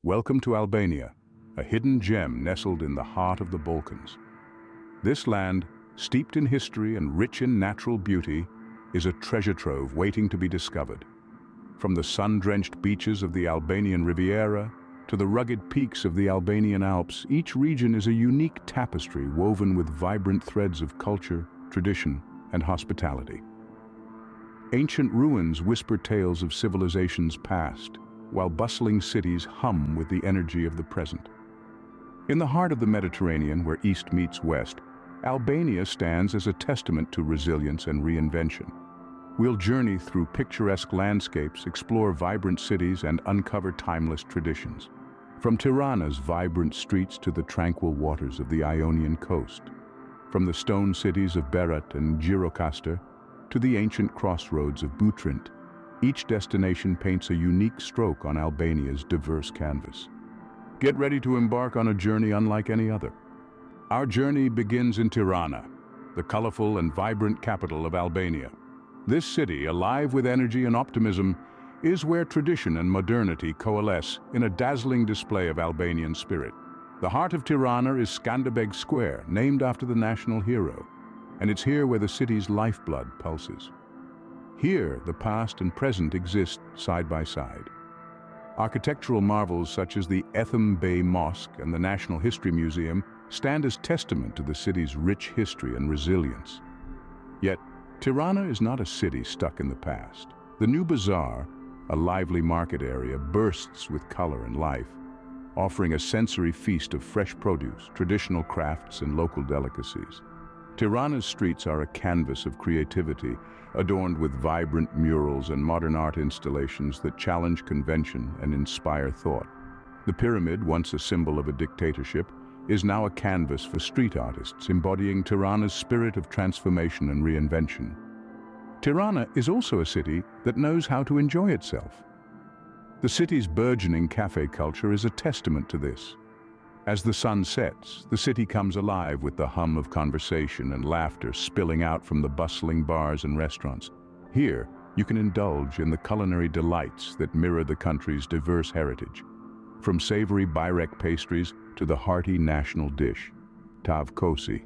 Welcome to Albania, a hidden gem nestled in the heart of the Balkans. This land, steeped in history and rich in natural beauty, is a treasure trove waiting to be discovered. From the sun-drenched beaches of the Albanian Riviera to the rugged peaks of the Albanian Alps, each region is a unique tapestry woven with vibrant threads of culture, tradition, and hospitality. Ancient ruins whisper tales of civilizations past, while bustling cities hum with the energy of the present. In the heart of the Mediterranean, where east meets west, Albania stands as a testament to resilience and reinvention. We'll journey through picturesque landscapes, explore vibrant cities, and uncover timeless traditions. From Tirana's vibrant streets to the tranquil waters of the Ionian Coast, from the stone cities of Berat and Gjirokastër to the ancient crossroads of Butrint, each destination paints a unique stroke on Albania's diverse canvas. Get ready to embark on a journey unlike any other. Our journey begins in Tirana, the colorful and vibrant capital of Albania. This city, alive with energy and optimism, is where tradition and modernity coalesce in a dazzling display of Albanian spirit. The heart of Tirana is Skanderbeg Square, named after the national hero, and it's here where the city's lifeblood pulses. Here, the past and present exist side by side. Architectural marvels such as the Etham Bey Mosque and the National History Museum stand as testament to the city's rich history and resilience. Yet, Tirana is not a city stuck in the past. The new bazaar, a lively market area, bursts with color and life, offering a sensory feast of fresh produce, traditional crafts, and local delicacies. Tirana's streets are a canvas of creativity, adorned with vibrant murals and modern art installations that challenge convention and inspire thought. The pyramid, once a symbol of a dictatorship, is now a canvas for street artists, embodying Tirana's spirit of transformation and reinvention. Tirana is also a city that knows how to enjoy itself. The city's burgeoning cafe culture is a testament to this. As the sun sets, the city comes alive with the hum of conversation and laughter spilling out from the bustling bars and restaurants. Here, you can indulge in the culinary delights that mirror the country's diverse heritage. From savory byrek pastries to the hearty national dish, tavkosi.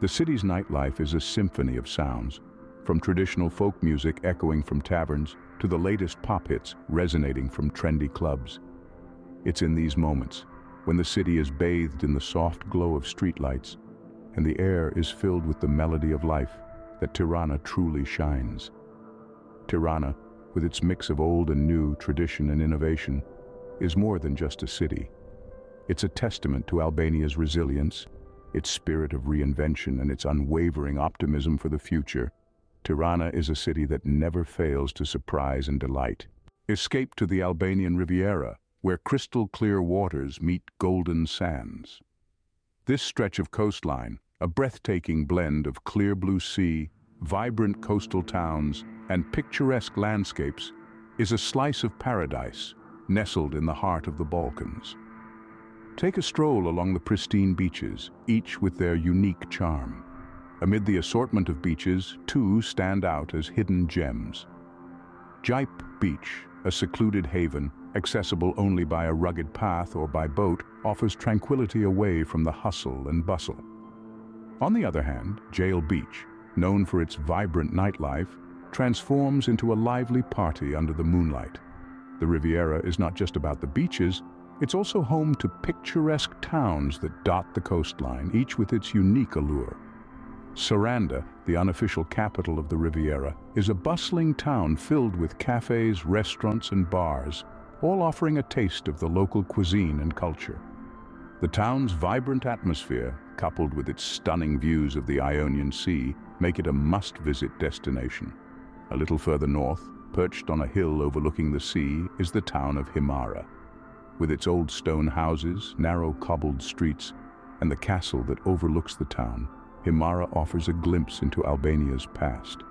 The city's nightlife is a symphony of sounds, from traditional folk music echoing from taverns to the latest pop hits resonating from trendy clubs. It's in these moments, when the city is bathed in the soft glow of streetlights and the air is filled with the melody of life, that Tirana truly shines. Tirana, with its mix of old and new, tradition and innovation, is more than just a city. It's a testament to Albania's resilience, its spirit of reinvention, and its unwavering optimism for the future. Tirana is a city that never fails to surprise and delight. Escape to the Albanian Riviera, where crystal-clear waters meet golden sands. This stretch of coastline, a breathtaking blend of clear blue sea, vibrant coastal towns, and picturesque landscapes, is a slice of paradise nestled in the heart of the Balkans. Take a stroll along the pristine beaches, each with their unique charm. Amid the assortment of beaches, two stand out as hidden gems. Gjirokastër Beach, a secluded haven, accessible only by a rugged path or by boat, offers tranquility away from the hustle and bustle. On the other hand, Gjirokastër Beach, known for its vibrant nightlife, transforms into a lively party under the moonlight. The Riviera is not just about the beaches, it's also home to picturesque towns that dot the coastline, each with its unique allure. Saranda, the unofficial capital of the Riviera, is a bustling town filled with cafes, restaurants, and bars, all offering a taste of the local cuisine and culture. The town's vibrant atmosphere, coupled with its stunning views of the Ionian Sea, make it a must-visit destination. A little further north, perched on a hill overlooking the sea, is the town of Himara. With its old stone houses, narrow cobbled streets, and the castle that overlooks the town, Himara offers a glimpse into Albania's past.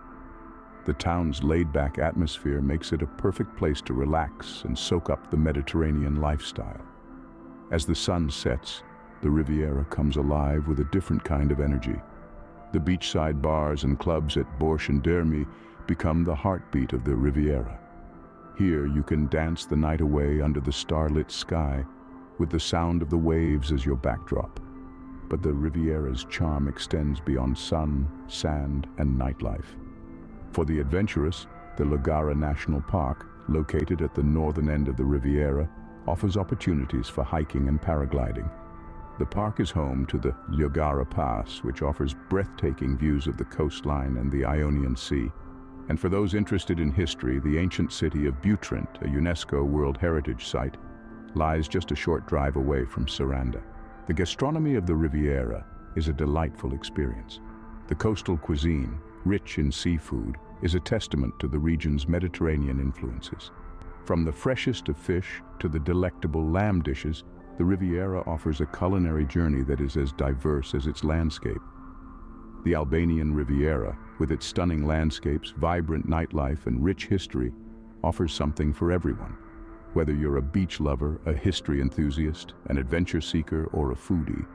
The town's laid-back atmosphere makes it a perfect place to relax and soak up the Mediterranean lifestyle. As the sun sets, the Riviera comes alive with a different kind of energy. The beachside bars and clubs at Borsh and Dermi become the heartbeat of the Riviera. Here you can dance the night away under the starlit sky with the sound of the waves as your backdrop. But the Riviera's charm extends beyond sun, sand, and nightlife. For the adventurous, the Gjirokastër National Park, located at the northern end of the Riviera, offers opportunities for hiking and paragliding. The park is home to the Gjirokastër Pass, which offers breathtaking views of the coastline and the Ionian Sea. And for those interested in history, the ancient city of Butrint, a UNESCO World Heritage Site, lies just a short drive away from Serene. The gastronomy of the Riviera is a delightful experience. The coastal cuisine, rich in seafood, is a testament to the region's Mediterranean influences. From the freshest of fish to the delectable lamb dishes, the Riviera offers a culinary journey that is as diverse as its landscape. The Albanian Riviera, with its stunning landscapes, vibrant nightlife, and rich history, offers something for everyone. Whether you're a beach lover, a history enthusiast, an adventure seeker, or a foodie,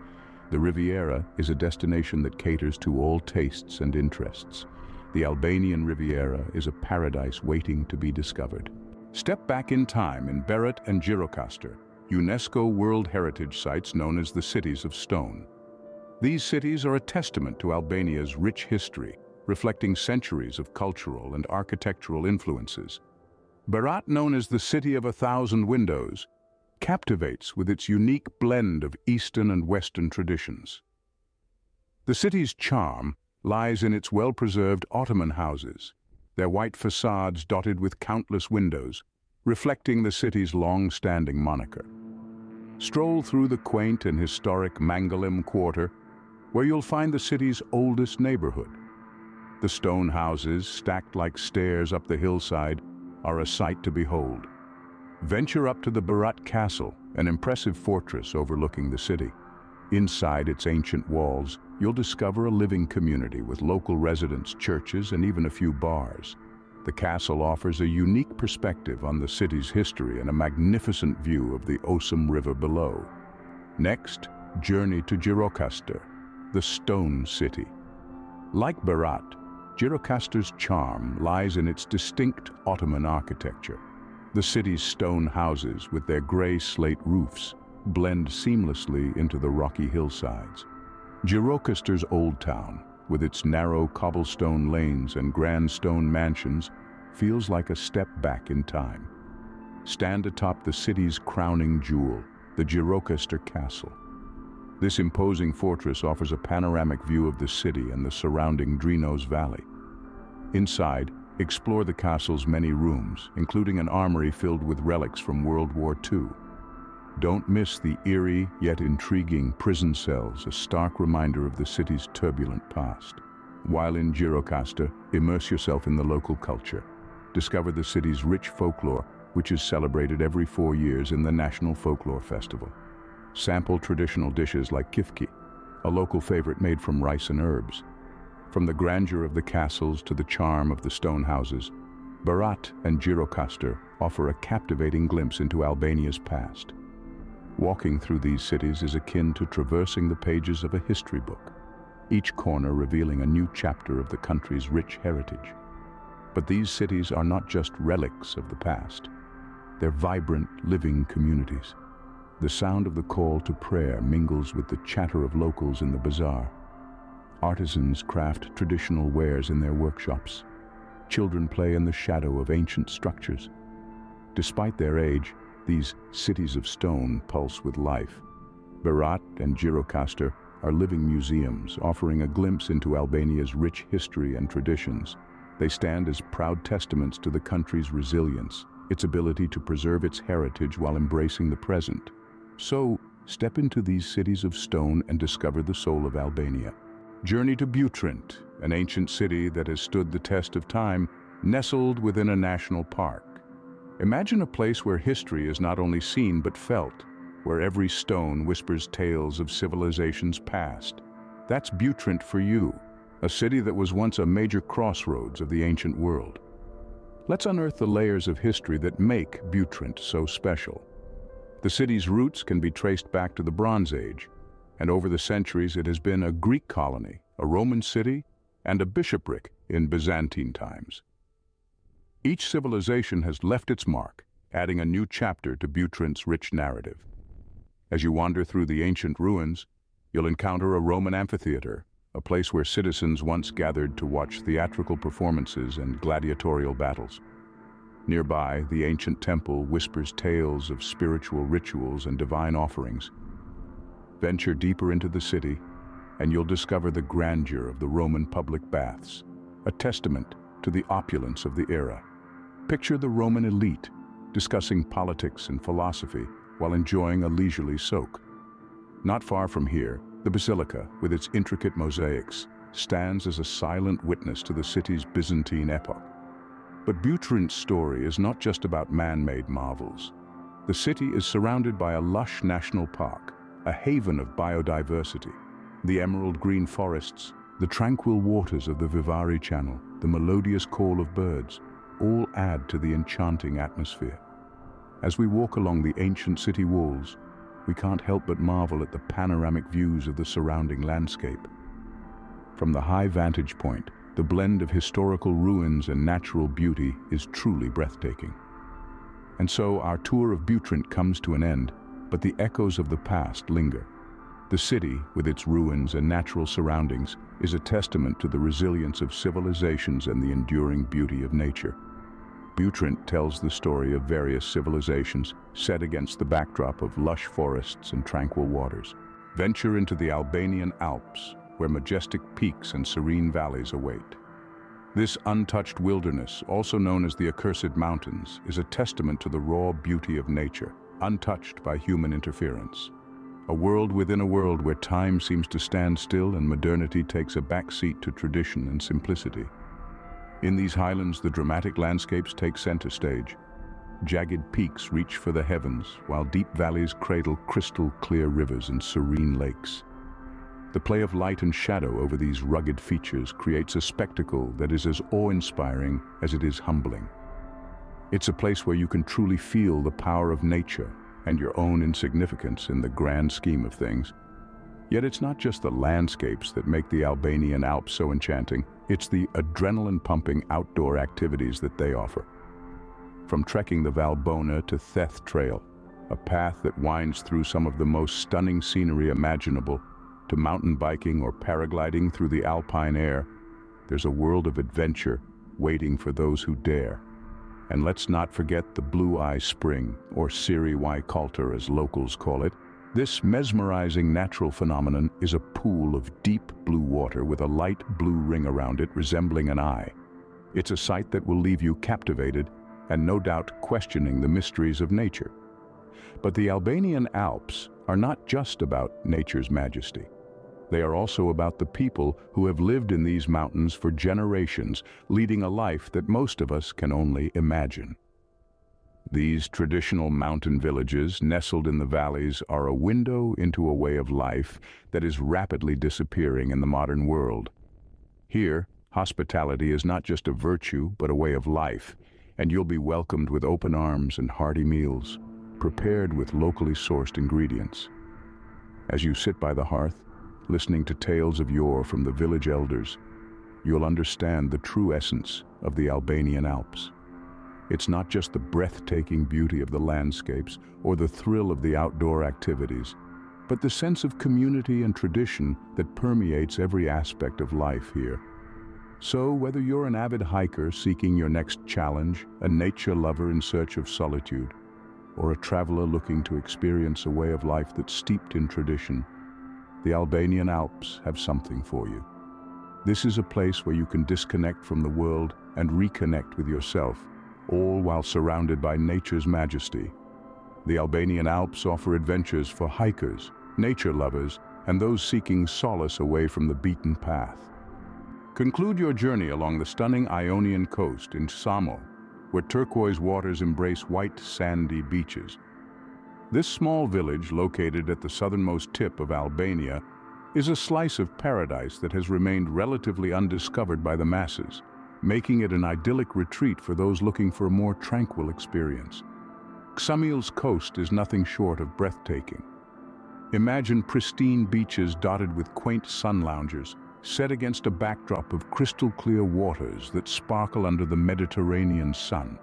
the Riviera is a destination that caters to all tastes and interests. The Albanian Riviera is a paradise waiting to be discovered. Step back in time in Berat and Gjirokastër, UNESCO World Heritage Sites known as the Cities of Stone. These cities are a testament to Albania's rich history, reflecting centuries of cultural and architectural influences. Berat, known as the City of 1,000 Windows, captivates with its unique blend of Eastern and Western traditions. The city's charm lies in its well-preserved Ottoman houses, their white facades dotted with countless windows, reflecting the city's long-standing moniker. Stroll through the quaint and historic Mangalim Quarter, where you'll find the city's oldest neighborhood. The stone houses, stacked like stairs up the hillside, are a sight to behold. Venture up to the Berat Castle, an impressive fortress overlooking the city. Inside its ancient walls, you'll discover a living community with local residents, churches, and even a few bars. The castle offers a unique perspective on the city's history and a magnificent view of the Osum River below. Next, journey to Gjirokastër, the Stone City. Like Berat, Gjirokastër's charm lies in its distinct Ottoman architecture. The city's stone houses, with their gray slate roofs, blend seamlessly into the rocky hillsides. Gjirokastër's Old Town, with its narrow cobblestone lanes and grand stone mansions, feels like a step back in time. Stand atop the city's crowning jewel, the Gjirokastër Castle. This imposing fortress offers a panoramic view of the city and the surrounding Drinos Valley. Inside, explore the castle's many rooms, including an armory filled with relics from World War II. Don't miss the eerie yet intriguing prison cells, a stark reminder of the city's turbulent past. While in Gjirokastër, immerse yourself in the local culture. Discover the city's rich folklore, which is celebrated every 4 years in the National Folklore Festival. Sample traditional dishes like kifki, a local favorite made from rice and herbs. From the grandeur of the castles to the charm of the stone houses, Berat and Gjirokastër offer a captivating glimpse into Albania's past. Walking through these cities is akin to traversing the pages of a history book, each corner revealing a new chapter of the country's rich heritage. But these cities are not just relics of the past. They're vibrant, living communities. The sound of the call to prayer mingles with the chatter of locals in the bazaar. Artisans craft traditional wares in their workshops. Children play in the shadow of ancient structures. Despite their age, these cities of stone pulse with life. Berat and Gjirokastër are living museums, offering a glimpse into Albania's rich history and traditions. They stand as proud testaments to the country's resilience, its ability to preserve its heritage while embracing the present. So, step into these cities of stone and discover the soul of Albania. Journey to Butrint, an ancient city that has stood the test of time, nestled within a national park. Imagine a place where history is not only seen but felt, where every stone whispers tales of civilizations past. That's Butrint for you, a city that was once a major crossroads of the ancient world. Let's unearth the layers of history that make Butrint so special. The city's roots can be traced back to the Bronze Age, and over the centuries it has been a Greek colony, a Roman city, and a bishopric in Byzantine times. Each civilization has left its mark, adding a new chapter to Butrint's rich narrative. As you wander through the ancient ruins, you'll encounter a Roman amphitheater, a place where citizens once gathered to watch theatrical performances and gladiatorial battles. Nearby, the ancient temple whispers tales of spiritual rituals and divine offerings. Venture deeper into the city, and you'll discover the grandeur of the Roman public baths, a testament to the opulence of the era. Picture the Roman elite discussing politics and philosophy while enjoying a leisurely soak. Not far from here, the basilica, with its intricate mosaics, stands as a silent witness to the city's Byzantine epoch. But Butrint's story is not just about man-made marvels. The city is surrounded by a lush national park, a haven of biodiversity. The emerald green forests, the tranquil waters of the Vivari Channel, the melodious call of birds, all add to the enchanting atmosphere. As we walk along the ancient city walls, we can't help but marvel at the panoramic views of the surrounding landscape. From the high vantage point, the blend of historical ruins and natural beauty is truly breathtaking. And so our tour of Butrint comes to an end, but the echoes of the past linger. The city, with its ruins and natural surroundings, is a testament to the resilience of civilizations and the enduring beauty of nature. Butrint tells the story of various civilizations set against the backdrop of lush forests and tranquil waters. Venture into the Albanian Alps, where majestic peaks and serene valleys await. This untouched wilderness, also known as the Accursed Mountains, is a testament to the raw beauty of nature, untouched by human interference. A world within a world where time seems to stand still and modernity takes a backseat to tradition and simplicity. In these highlands, the dramatic landscapes take center stage. Jagged peaks reach for the heavens, while deep valleys cradle crystal-clear rivers and serene lakes. The play of light and shadow over these rugged features creates a spectacle that is as awe-inspiring as it is humbling. It's a place where you can truly feel the power of nature and your own insignificance in the grand scheme of things. Yet it's not just the landscapes that make the Albanian Alps so enchanting, it's the adrenaline-pumping outdoor activities that they offer. From trekking the Valbona to Theth Trail, a path that winds through some of the most stunning scenery imaginable, to mountain biking or paragliding through the alpine air, there's a world of adventure waiting for those who dare. And let's not forget the Blue Eye Spring, or Siri Y Coulter as locals call it. This mesmerizing natural phenomenon is a pool of deep blue water with a light blue ring around it resembling an eye. It's a sight that will leave you captivated and no doubt questioning the mysteries of nature. But the Albanian Alps are not just about nature's majesty. They are also about the people who have lived in these mountains for generations, leading a life that most of us can only imagine. These traditional mountain villages, nestled in the valleys, are a window into a way of life that is rapidly disappearing in the modern world. Here, hospitality is not just a virtue, but a way of life, and you'll be welcomed with open arms and hearty meals, prepared with locally sourced ingredients. As you sit by the hearth, listening to tales of yore from the village elders, you'll understand the true essence of the Albanian Alps. It's not just the breathtaking beauty of the landscapes or the thrill of the outdoor activities, but the sense of community and tradition that permeates every aspect of life here. So, whether you're an avid hiker seeking your next challenge, a nature lover in search of solitude, or a traveler looking to experience a way of life that's steeped in tradition, the Albanian Alps have something for you. This is a place where you can disconnect from the world and reconnect with yourself, all while surrounded by nature's majesty. The Albanian Alps offer adventures for hikers, nature lovers, and those seeking solace away from the beaten path. Conclude your journey along the stunning Ionian Coast in Ksamil, where turquoise waters embrace white, sandy beaches. This small village, located at the southernmost tip of Albania, is a slice of paradise that has remained relatively undiscovered by the masses, making it an idyllic retreat for those looking for a more tranquil experience. Ksamil's coast is nothing short of breathtaking. Imagine pristine beaches dotted with quaint sun loungers, set against a backdrop of crystal-clear waters that sparkle under the Mediterranean sun.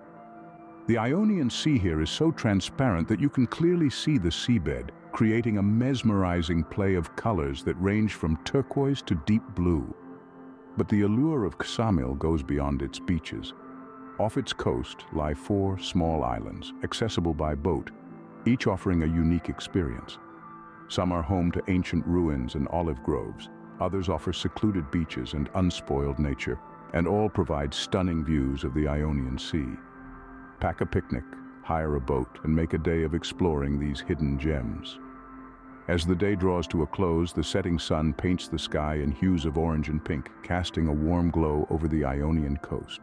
The Ionian Sea here is so transparent that you can clearly see the seabed, creating a mesmerizing play of colors that range from turquoise to deep blue. But the allure of Ksamil goes beyond its beaches. Off its coast lie 4 small islands, accessible by boat, each offering a unique experience. Some are home to ancient ruins and olive groves. Others offer secluded beaches and unspoiled nature, and all provide stunning views of the Ionian Sea. Pack a picnic, hire a boat, and make a day of exploring these hidden gems. As the day draws to a close, the setting sun paints the sky in hues of orange and pink, casting a warm glow over the Ionian Coast.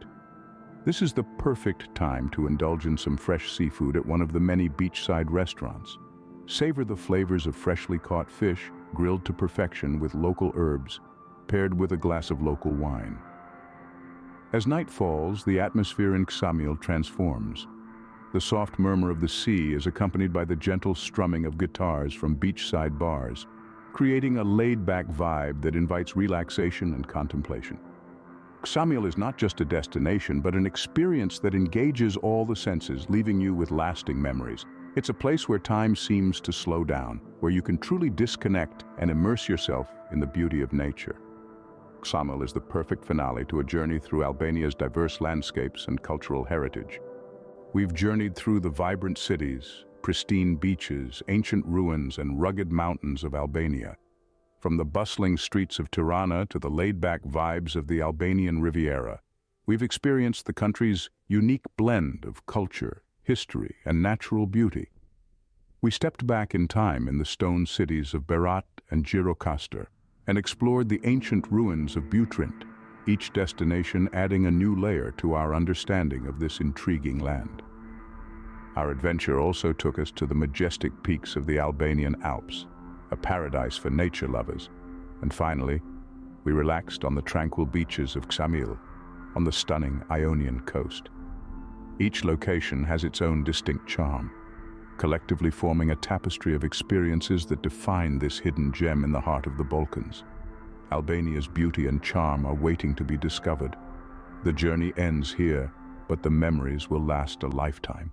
This is the perfect time to indulge in some fresh seafood at one of the many beachside restaurants. Savor the flavors of freshly caught fish, grilled to perfection with local herbs, paired with a glass of local wine. As night falls, the atmosphere in Ksamil transforms. The soft murmur of the sea is accompanied by the gentle strumming of guitars from beachside bars, creating a laid-back vibe that invites relaxation and contemplation. Ksamil is not just a destination, but an experience that engages all the senses, leaving you with lasting memories. It's a place where time seems to slow down, where you can truly disconnect and immerse yourself in the beauty of nature. Ksamil is the perfect finale to a journey through Albania's diverse landscapes and cultural heritage. We've journeyed through the vibrant cities, pristine beaches, ancient ruins, and rugged mountains of Albania. From the bustling streets of Tirana to the laid-back vibes of the Albanian Riviera, we've experienced the country's unique blend of culture, history, and natural beauty. We stepped back in time in the stone cities of Berat and Gjirokastër and explored the ancient ruins of Butrint, each destination adding a new layer to our understanding of this intriguing land. Our adventure also took us to the majestic peaks of the Albanian Alps, a paradise for nature lovers. And finally, we relaxed on the tranquil beaches of Ksamil, on the stunning Ionian Coast. Each location has its own distinct charm, collectively forming a tapestry of experiences that define this hidden gem in the heart of the Balkans. Albania's beauty and charm are waiting to be discovered. The journey ends here, but the memories will last a lifetime.